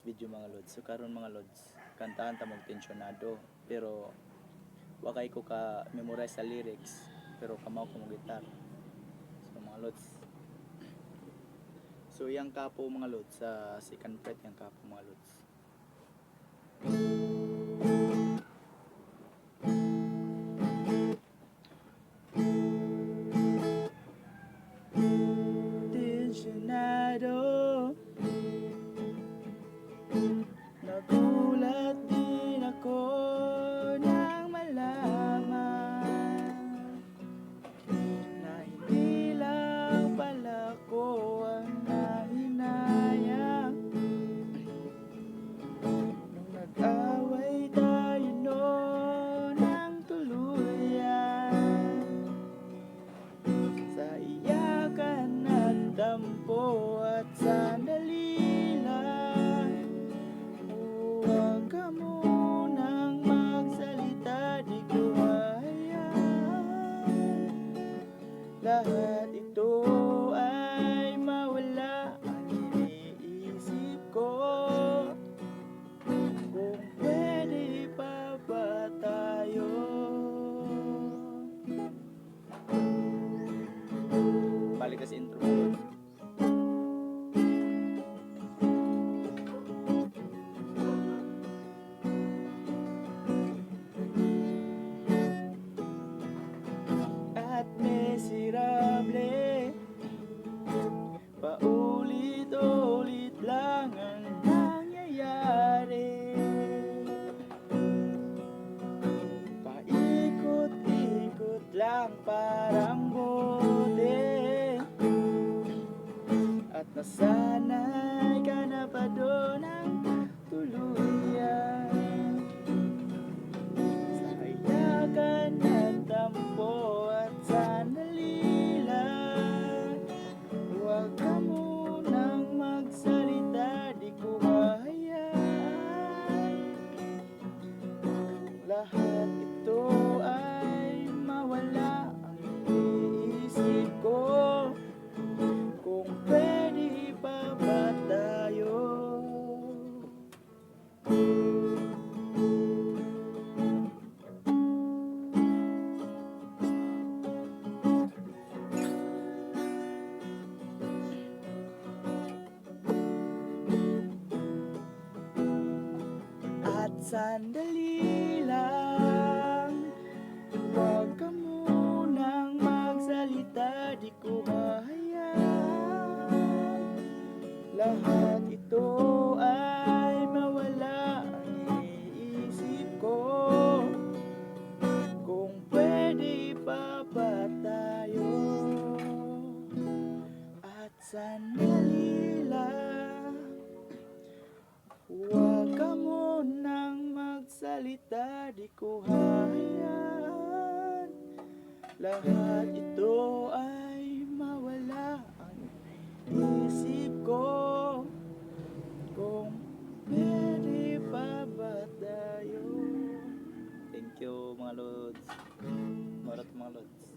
video mga lods. So karon mga lods, kantahan ta mong tensyonado pero wakay ko ka memorize sa lyrics pero kamaw ko mo gitar. So mga lods. So yang kapo mga lods sa second fret yang kapo mga lods. Tensyonado, nagulat din ako nang malaman na hindi lang pala ko ang nahinayang nung nag-away tayo noon ng tuluyan sa iyakan at dampo at sandali lang. Huwag ka munang magsalita, di ko hayaan lahat ito ay mawala. Ang iniisip ko, kung pwede pa ba tayo? Balik ka sa intro mo. At miserable, paulit-ulit lang ang nangyayari. Paikot-ikot lang parang bote, at nasanay ka na pa doon ang tuluyan sa iyakan at tampo at sandali lang. Huwag ka munang magsalita, di ko hayaan lahat ito ay mawala. Ang iniisip ko, kung pwede pa ba tayo? At sandali lang, huwag ka munang magsalita, di ko hayaan lahat ito ay mawala. Ang iniisip ko, kung pwede pa ba tayo? At sandali lang, huwag ka munang magsalita, di ko hayaan lahat ito ay mawala. Ang isip ko, kung pwede pa ba tayo? Thank you mga lods. Marat mga lods.